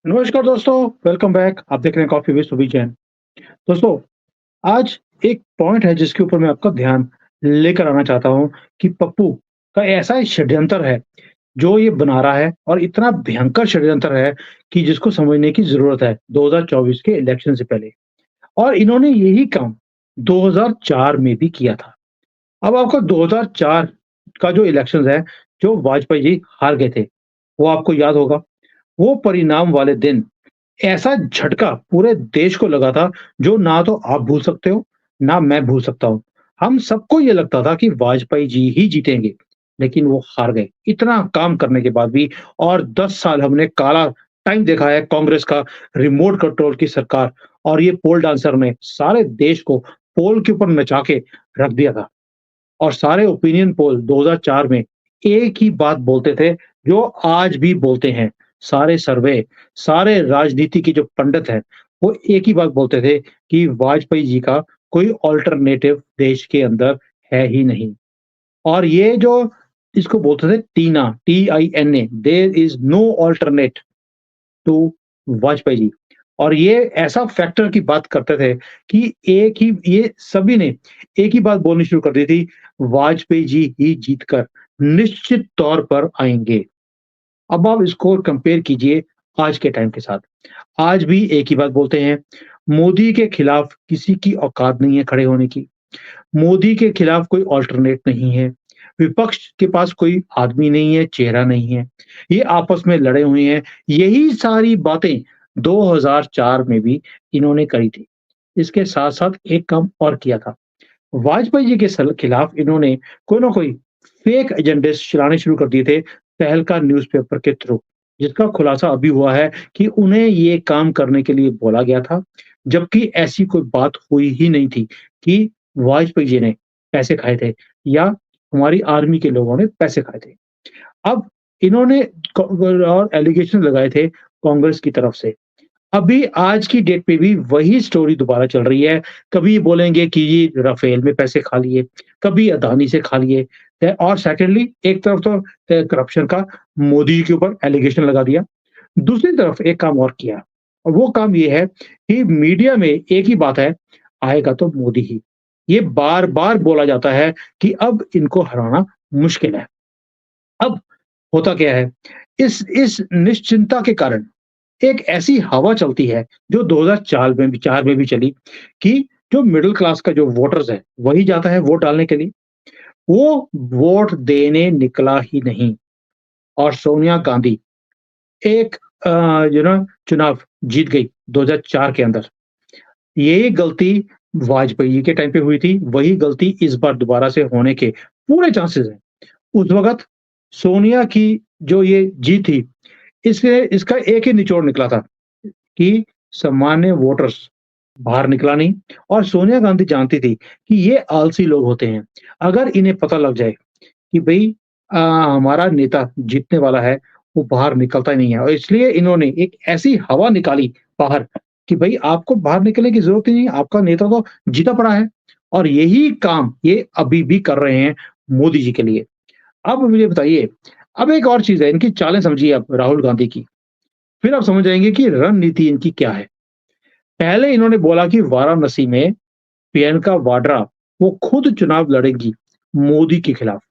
नमस्कार दोस्तों, welcome back. आप देख रहे हैं कॉफी विद सुबी जैन। दोस्तों, आज एक पॉइंट है जिसके ऊपर मैं आपका ध्यान लेकर आना चाहता हूँ कि पप्पू का ऐसा एक षड्यंत्र है, जो ये बना रहा है और इतना भयंकर षड्यंत्र है कि जिसको समझने की ज़रूरत है 2024 के इलेक्शन से पहले। और इन्होंने यही काम 2004 में भी किया था। अब आपको 2004 का जो इलेक्शंस है, जो वाजपेयी जी हार गए थे, वो आपको याद होगा। वो परिणाम वाले दिन ऐसा झटका पूरे देश को लगा था, जो ना तो आप भूल सकते हो, ना मैं भूल सकता हूँ। हम सबको ये लगता था कि वाजपेयी जी ही जीतेंगे, लेकिन वो हार गए। इतना काम करने के बाद भी और 10 साल हमने काला टाइम देखा है कांग्रेस का, रिमोट कंट्रोल की सरकार, और ये पोल डांसर ने सारे देश को पोल के ऊपर नचा के रख दिया था। और सारे ओपिनियन पोल 2004 में एक ही बात बोलते थे, जो आज भी बोलते हैं। सारे सर्वे, सारे राजनीति के जो पंडित हैं, वो एक ही बात बोलते थे कि वाजपेयी जी का कोई अल्टरनेटिव देश के अंदर है ही नहीं। और ये जो इसको बोलते थे TINA, TINA, there is no alternate to Vajpayee ji. और ये ऐसा फैक्टर की बात करते थे कि एक ही ये सभी ने एक ही बात बोलनी शुरू कर दी थी, वाजपेयी जी ही जीतकर निश्चित तौर पर आएँगे। अब आप इसको कंपेयर कीजिए आज के टाइम के साथ। आज भी एक ही बात बोलते हैं, मोदी के खिलाफ किसी की औकात नहीं है खड़े होने की। मोदी के खिलाफ कोई अल्टरनेट नहीं है। विपक्ष के पास कोई आदमी नहीं है, चेहरा नहीं है। ये आपस में लड़े हुए हैं। यही सारी बातें 2004 में भी इन्होंने करी थी। इसके साथ-साथ एक काम और किया था। वाजपेयी जी के खिलाफ इन्होंने कोई ना कोई फेक एजेंडे चलाने शुरू कर दिए थे, तहलका न्यूज़पेपर के थ्रू, जिसका खुलासा अभी हुआ है कि उन्हें ये काम करने के लिए बोला गया था, जबकि ऐसी कोई बात हुई ही नहीं थी कि वाजपेयी जी ने पैसे खाए थे या हमारी आर्मी के लोगों ने पैसे खाए थे। अब इन्होंने और एलिगेशन लगाए थे कांग्रेस की तरफ से। अभी आज की डेट पे भी वही स्टोरी दोबारा चल रही है। कभी बोलेंगे कि ये राफेल में पैसे खा लिए, कभी अदानी से खा लिए। और सेकंडली एक तरफ तो करप्शन का मोदी जी के ऊपर एलिगेशन लगा दिया। दूसरी तरफ एक काम और किया, और वो काम ये है कि मीडिया में एक ही बात है, आएगा तो मोदी ही। ये बार-बार बोला जाता है कि अब इनको हराना मुश्किल है। अब होता क्या है, इस निश्चिंता के कारण एक ऐसी हवा चलती है, जो 2004 में भी 4 में भी चली, कि जो मिडल क्लास का जो वोटर्स है, वही जाता है वोट डालने के लिए। वो वोट देने निकला ही नहीं। और सोनिया गांधी एक चुनाव जीत गई 2004 के अंदर। यही गलती वाजपेयी जी के टाइम पे हुई थी, वही गलती इस बार दोबारा से होने के पूरे चांसेस हैं। उस वक़्त सोनिया की जो ये जीत थी, इससे इसका एक ही निचोड़ निकला था कि सामान्य वोटर्स बाहर निकला नहीं। और सोनिया गांधी जानती थी कि ये आलसी लोग होते हैं। अगर इन्हें पता लग जाए कि भई हमारा नेता जीतने वाला है, वो बाहर निकलता ही नहीं है, और इसलिए इन्होंने एक ऐसी हवा निकाली बाहर कि भई आपको बाहर निकलने की ज़रूरत ही नहीं है, आपका नेता तो जीता पड़ा है। और यही काम ये अभी भी कर रहे हैं मोदी जी के लिए। अब मुझे बताइए, अब एक और चीज़ है, इनकी चालें समझिए आप राहुल गांधी की, फिर आप समझ जाएँगे कि रणनीति इनकी क्या है। पहले इन्होंने बोला कि वाराणसी में प्रियंका वाड्रा वो खुद चुनाव लड़ेंगी मोदी के खिलाफ।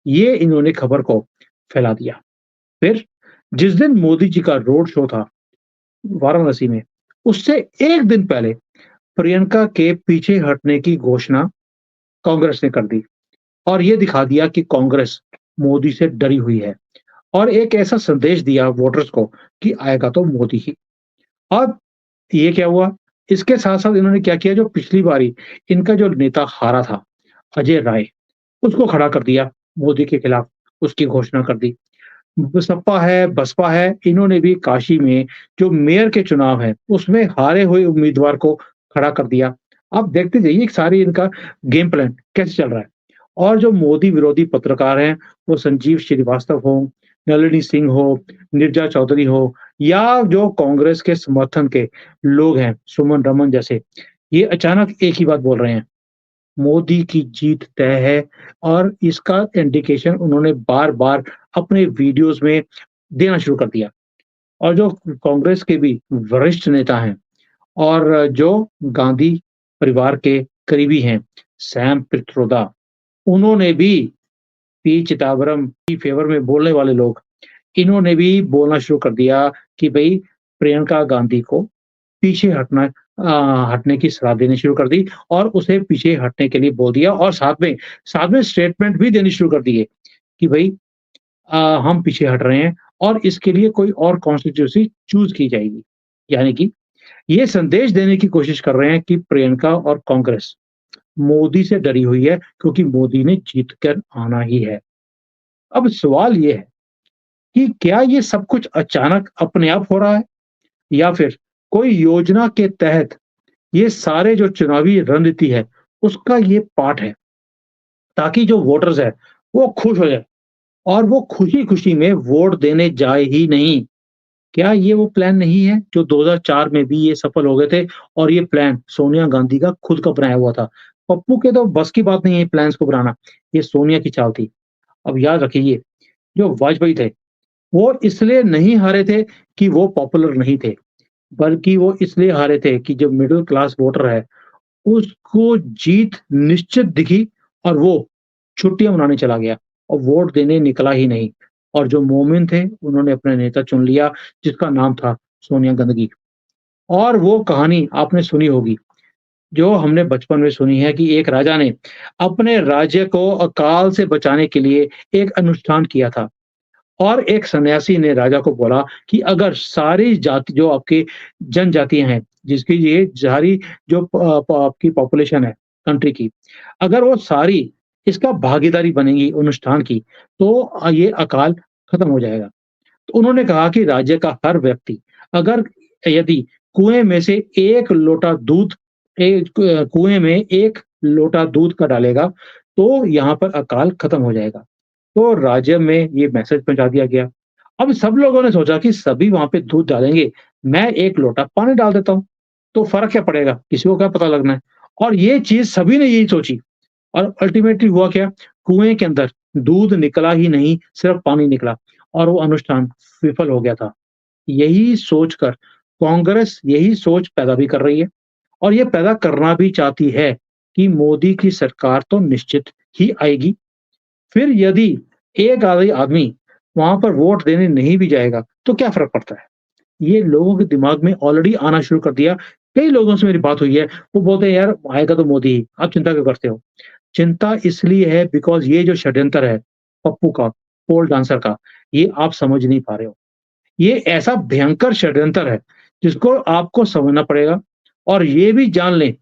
ये इन्होंने खबर को फैला दिया। फिर जिस दिन मोदी जी का रोड शो था वाराणसी में, उससे 1 दिन पहले प्रियंका के पीछे हटने की घोषणा कांग्रेस ने कर दी, और ये दिखा दिया कि कांग्रेस मोदी से डरी हुई है, और एक ऐसा संदेश दिया वोटर्स को कि आएगा तो मोदी ही। अब ये क्या हुआ? इसके साथ-साथ इन्होंने क्या किया, जो पिछली बारी इनका जो नेता हारा था, अजय राय, उसको खड़ा कर दिया मोदी के खिलाफ, उसकी घोषणा कर दी। सपा है, बसपा है, इन्होंने भी काशी में जो मेयर के चुनाव हैं, उसमें हारे हुए उम्मीदवार को खड़ा कर दिया। आप देखते जाइए सारी इनका गेम प्लान कैसे चल रहा है। और जो मोदी विरोधी पत्रकार हैं, वो संजीव श्रीवास्तव हो, नलिनी सिंह हो, नीरजा चौधरी हो, या जो कांग्रेस के समर्थन के लोग हैं, सुमन रमन जैसे, ये अचानक एक ही बात बोल रहे हैं, मोदी की जीत तय है। और इसका इंडिकेशन उन्होंने बार-बार अपने वीडियोज़ में देना शुरू कर दिया। और जो कांग्रेस के भी वरिष्ठ नेता हैं और जो गांधी परिवार के करीबी हैं, सैम पित्रोदा, उन्होंने भी पी चिदम्बरम की फ़ेवर में बोलने वाले लोग, इन्होंने भी बोलना शुरू कर दिया कि भई प्रियंका गांधी को पीछे हटने की सलाह देनी शुरू कर दी और उसे पीछे हटने के लिए बोल दिया और साथ में स्टेटमेंट भी देनी शुरू कर दिए कि भई अ, हम पीछे हट रहे हैं और इसके लिए कोई और कॉन्स्टिट्यूएंसी चूज़ की जाएगी। यानी कि ये संदेश देने की कोशिश कर रहे हैं कि प्रियंका और कांग्रेस मोदी से डरी हुई है क्योंकि मोदी ने जीत कर आना ही है। अब सवाल ये है कि क्या ये सब कुछ अचानक अपने आप हो रहा है या फिर कोई योजना के तहत ये सारे जो चुनावी रणनीति है, उसका ये पार्ट है, ताकि जो वोटर्स है, वो खुश हो जाए और वो खुशी-खुशी में वोट देने जाए ही नहीं। क्या ये वो प्लान नहीं है जो 2004 में भी ये सफल हो गए थे और ये प्लान सोनिया गांधी का खुद का बनाया हुआ था। पप्पू के तो बस की बात नहीं है प्लान्स को बनाना, ये सोनिया की चाल थी। अब याद रखिए, जो वाजपेयी थे, वो इसलिए नहीं हारे थे कि वो पॉपुलर नहीं थे, बल्कि वो इसलिए हारे थे कि जो मिडल क्लास वोटर है, उसको जीत निश्चित दिखी और वो छुट्टियाँ मनाने चला गया और वोट देने निकला ही नहीं। और जो मोमिन थे, उन्होंने अपना नेता चुन लिया, जिसका नाम था सोनिया गांधी। और वो कहानी आपने सुनी होगी, जो हमने बचपन में सुनी है कि एक राजा ने अपने राज्य को अकाल से बचाने के लिए एक अनुष्ठान किया था। और एक सन्यासी ने राजा को बोला कि अगर सारी जाति जो आपकी जनजातियाँ हैं, जिसकी ये सारी जो आपकी पॉपुलेशन है कंट्री की, अगर वो सारी इसका भागीदारी बनेंगी अनुष्ठान की, तो ये अकाल खत्म हो जाएगा। तो उन्होंने कहा कि राज्य का हर व्यक्ति अगर यदि कुएँ में से 1 लोटा दूध कुएँ में 1 लोटा दूध का डालेगा, तो यहाँ पर अकाल खत्म हो जाएगा। तो राज्य में ये मैसेज पहुँचा दिया गया। अब सब लोगों ने सोचा कि सभी वहाँ पे दूध डालेंगे, मैं 1 लोटा पानी डाल देता हूँ, तो फ़र्क क्या पड़ेगा? किसी को क्या पता लगना है? और ये चीज़ सभी ने यही सोची और अल्टीमेटली हुआ क्या? कुएँ के अंदर दूध निकला ही नहीं, सिर्फ़ पानी निकला और वो अनुष्ठान विफल हो गया था। यही सोचकर कांग्रेस यही सोच पैदा भी कर रही है और ये पैदा करना भी चाहती है कि मोदी की सरकार तो निश्चित ही आएगी। फिर यदि एक आदि आदमी वहाँ पर वोट देने नहीं भी जाएगा, तो क्या फ़र्क पड़ता है? ये लोगों के दिमाग में ऑलरेडी आना शुरू कर दिया। कई लोगों से मेरी बात हुई है, वो बोलते हैं यार आएगा तो मोदी ही, आप चिंता क्यों करते हो? चिंता इसलिए है बिकॉज़ ये जो षड्यंत्र है, पप्पू का, पोल डांसर का, ये आप समझ नहीं पा रहे हो। ये ऐसा भयंकर षड्यंत्र है, जिसको आपको समझना पड़ेगा और ये भी जान लें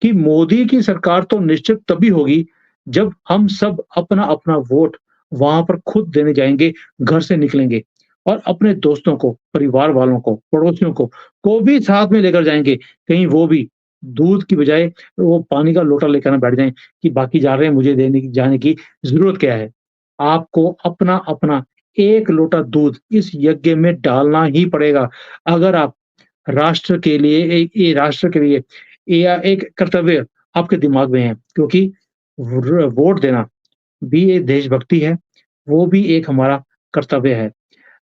कि मोदी की सरकार तो निश्चित तभी होगी, जब हम सब अपना-अपना वोट वहाँ पर खुद देने जाएँगे, घर से निकलेंगे और अपने दोस्तों को, परिवार वालों को, पड़ोसियों को भी साथ में लेकर जाएँगे। कहीं वो भी दूध की बजाय वो पानी का लोटा लेकर ना बैठ जाएँ कि बाकी जा रहे हैं, मुझे देने की जाने की ज़रूरत क्या है? आपको अपना-अपना 1 लोटा दूध इस यज्ञ में डालना ही पड़ेगा। अगर आप राष्ट्र के लिए ये राष्ट्र के लिए या एक कर्तव्य आपके दिमाग में है क्योंकि वोट देना भी एक देशभक्ति है, वो भी एक हमारा कर्तव्य है।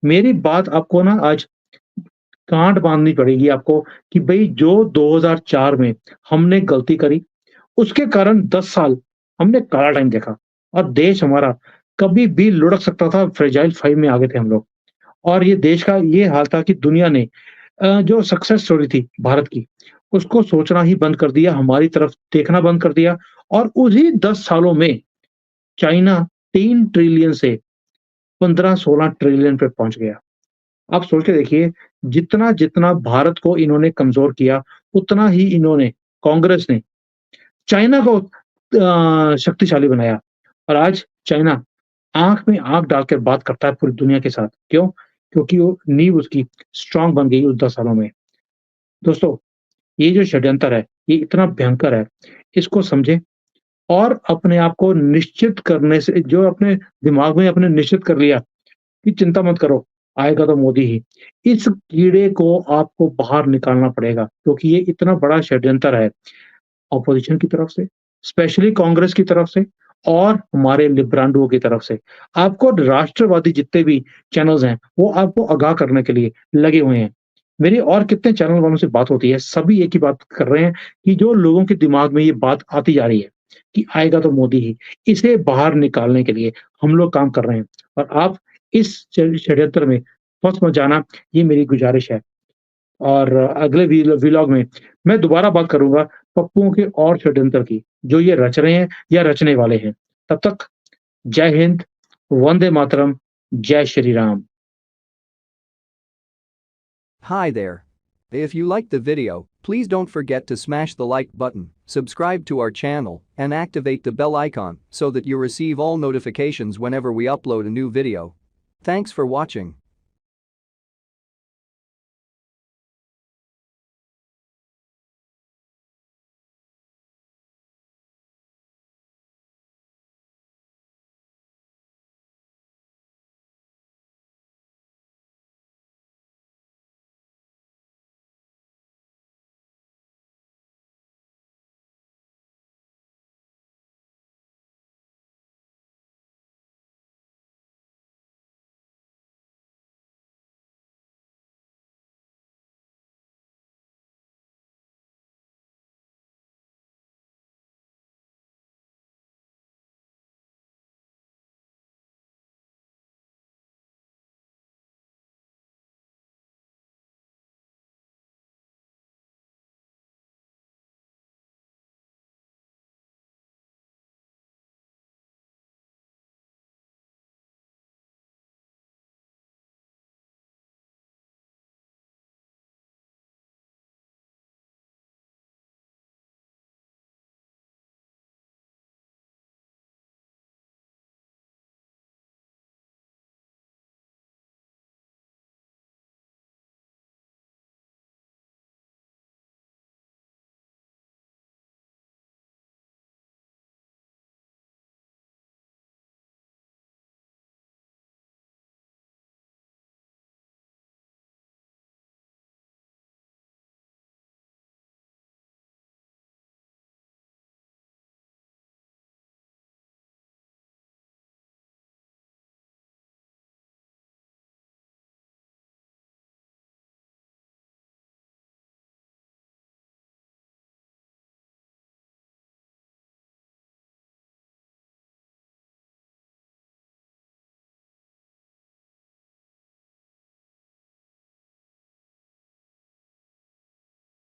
मेरी बात आपको ना आज गाँठ बाँधनी पड़ेगी आपको कि भई जो 2004 में हमने गलती करी, उसके कारण 10 साल हमने काला टाइम देखा और देश हमारा कभी भी लुढ़क सकता था, फ्रेजाइल 5 में आ गए थे हम लोग। और ये देश का ये हाल था कि दुनिया ने जो सक्सेस स्टोरी थी भारत की, उसको सोचना ही बंद कर दिया, हमारी तरफ देखना बंद कर दिया और उन्हीं 10 सालों में चाइना 3 ट्रिलियन से 15-16 ट्रिलियन पे पहुँच गया। आप सोच के देखिए, जितना-जितना भारत को इन्होंने कमज़ोर किया, उतना ही इन्होंने कांग्रेस ने चाइना को शक्तिशाली बनाया और आज चाइना आँख में आँख डाल के बात करता है पूरी दुनिया के साथ। क्यों? क्योंकि वो नींव उसकी स्ट्रॉन्ग बन गई उस 10 सालों में। दोस्तों, ये जो षड्यंत्र है, ये इतना भयंकर है, इसको समझें और अपने आप को निश्चित करने से जो अपने दिमाग में आपने निश्चित कर लिया कि चिंता मत करो, आएगा तो मोदी ही। इस कीड़े को आपको बाहर निकालना पड़ेगा क्योंकि ये इतना बड़ा षड्यंत्र है, ऑपोज़िशन की तरफ से, स्पेशली कांग्रेस की तरफ से और हमारे लिब्रांडुओं की तरफ से। आपको राष्ट्रवादी जितने भी चैनल्स हैं, वो आपको आगाह करने के लिए लगे हुए हैं। मेरी और कितने चैनल वालों से बात होती है, सभी एक ही बात कर रहे हैं कि जो लोगों के दिमाग में ये बात आती जा रही है कि आएगा तो मोदी ही, इसे बाहर निकालने के लिए हम लोग काम कर रहे हैं और आप इस षड्यंत्र में फँस मत जाना, ये मेरी गुज़ारिश है। और अगले व्लॉग में मैं दोबारा बात करूँगा पप्पुओं के और षड्यंत्र की, जो ये रच रहे हैं या रचने वाले हैं। तब तक जय हिंद, वंदे मातरम, जय Shri Ram. Hi there. If you liked the video, please don't forget to smash the like button, subscribe to our channel, and activate the bell icon so that you receive all notifications whenever we upload a new video. Thanks for watching.